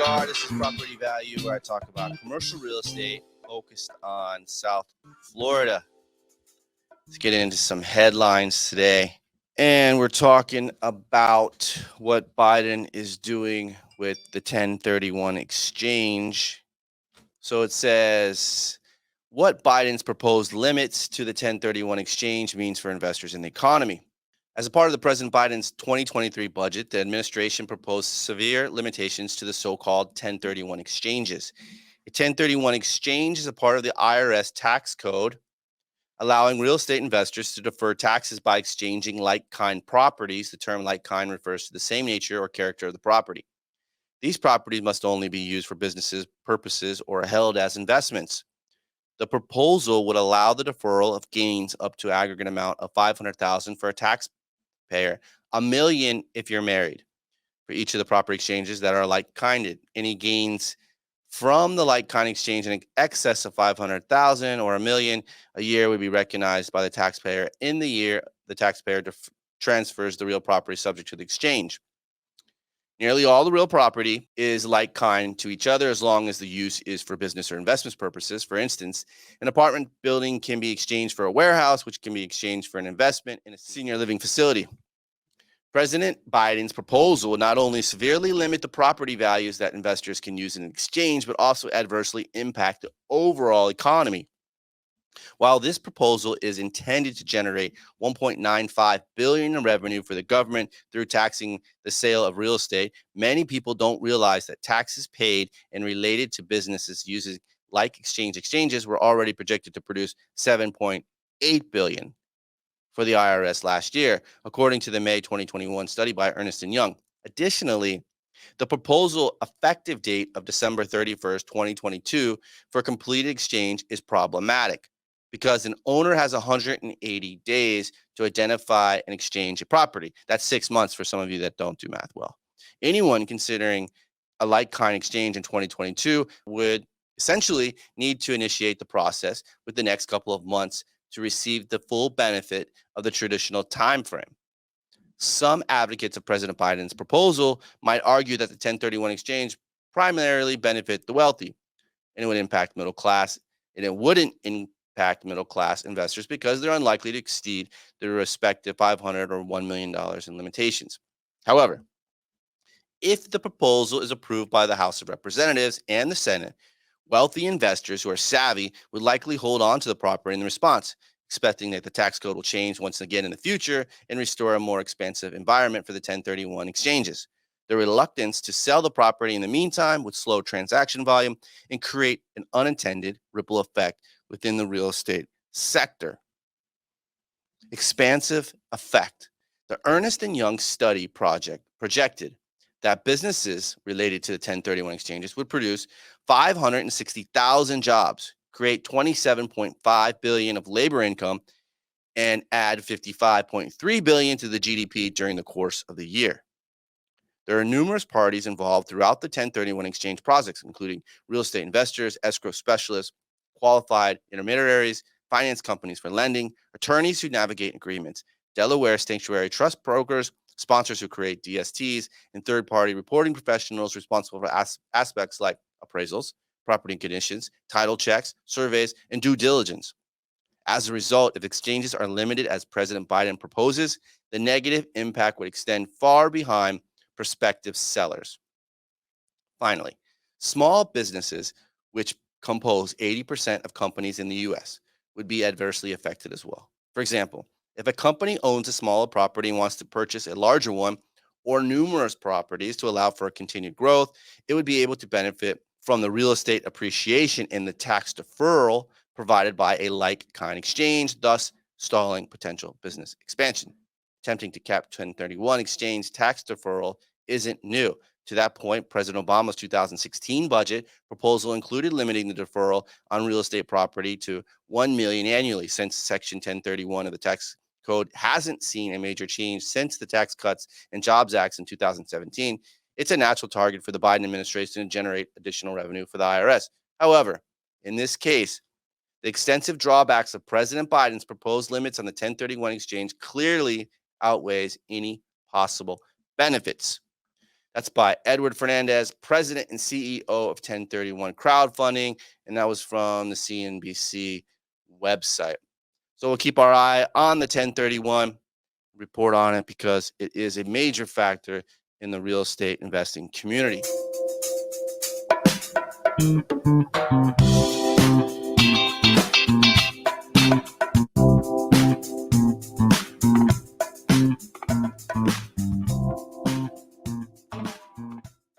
are. This is Property Value, where I talk about commercial real estate focused on South Florida. Let's get into some headlines today. And we're talking about what Biden is doing with the 1031 exchange. So it says what Biden's proposed limits to the 1031 exchange means for investors in the economy. As a part of the President Biden's 2023 budget, the administration proposed severe limitations to the so-called 1031 exchanges. A 1031 exchange is a part of the IRS tax code, allowing real estate investors to defer taxes by exchanging like-kind properties. The term like-kind refers to the same nature or character of the property. These properties must only be used for business purposes or held as investments. The proposal would allow the deferral of gains up to aggregate amount of $500,000 for a taxpayer, $1 million if you're married, for each of the property exchanges that are like-kinded. Any gains from the like-kind exchange in excess of $500,000 or $1 million a year would be recognized by the taxpayer in the year the taxpayer transfers the real property subject to the exchange. Nearly all the real property is like-kind to each other as long as the use is for business or investment purposes. For instance, an apartment building can be exchanged for a warehouse, which can be exchanged for an investment in a senior living facility. President Biden's proposal will not only severely limit the property values that investors can use in exchange, but also adversely impact the overall economy. While this proposal is intended to generate $1.95 billion in revenue for the government through taxing the sale of real estate, many people don't realize that taxes paid and related to businesses using like exchanges were already projected to produce $7.8 billion for the IRS last year, according to the May 2021 study by Ernst & Young. Additionally, the proposal effective date of December 31st, 2022 for completed exchange is problematic because an owner has 180 days to identify and exchange a property. That's 6 months for some of you that don't do math well. Anyone considering a like-kind exchange in 2022 would essentially need to initiate the process with the next couple of months to receive the full benefit of the traditional time frame. Some advocates of President Biden's proposal might argue that the 1031 exchange primarily benefit the wealthy, and it would impact middle class, and it wouldn't impact middle class investors because they're unlikely to exceed their respective $500 or $1 million in limitations. However, if the proposal is approved by the House of Representatives and the Senate, wealthy investors who are savvy would likely hold on to the property in response, expecting that the tax code will change once again in the future and restore a more expansive environment for the 1031 exchanges. The reluctance to sell the property in the meantime would slow transaction volume and create an unintended ripple effect within the real estate sector. Expansive effect. The Ernst & Young study projected that businesses related to the 1031 exchanges would produce 560,000 jobs, create $27.5 billion of labor income, and add $55.3 billion to the GDP during the course of the year. There are numerous parties involved throughout the 1031 exchange projects, including real estate investors, escrow specialists, qualified intermediaries, finance companies for lending, attorneys who navigate agreements, Delaware sanctuary trust brokers, sponsors who create DSTs, and third-party reporting professionals responsible for aspects like appraisals, property conditions, title checks, surveys, and due diligence. As a result, if exchanges are limited as President Biden proposes, the negative impact would extend far behind prospective sellers. Finally, small businesses, which compose 80% of companies in the U.S., would be adversely affected as well. For example, if a company owns a smaller property and wants to purchase a larger one or numerous properties to allow for continued growth, it would be able to benefit from the real estate appreciation and the tax deferral provided by a like-kind exchange, thus stalling potential business expansion. Attempting to cap 1031 exchange tax deferral isn't new. To that point, President Obama's 2016 budget proposal included limiting the deferral on real estate property to $1 million annually. Since Section 1031 of the tax code hasn't seen a major change since the Tax Cuts and Jobs Act in 2017, it's a natural target for the Biden administration to generate additional revenue for the IRS. However, in this case, the extensive drawbacks of President Biden's proposed limits on the 1031 exchange clearly outweighs any possible benefits. That's by Edward Fernandez, president and CEO of 1031 Crowdfunding. And that was from the CNBC website. So we'll keep our eye on the 1031, report on it, because it is a major factor in the real estate investing community.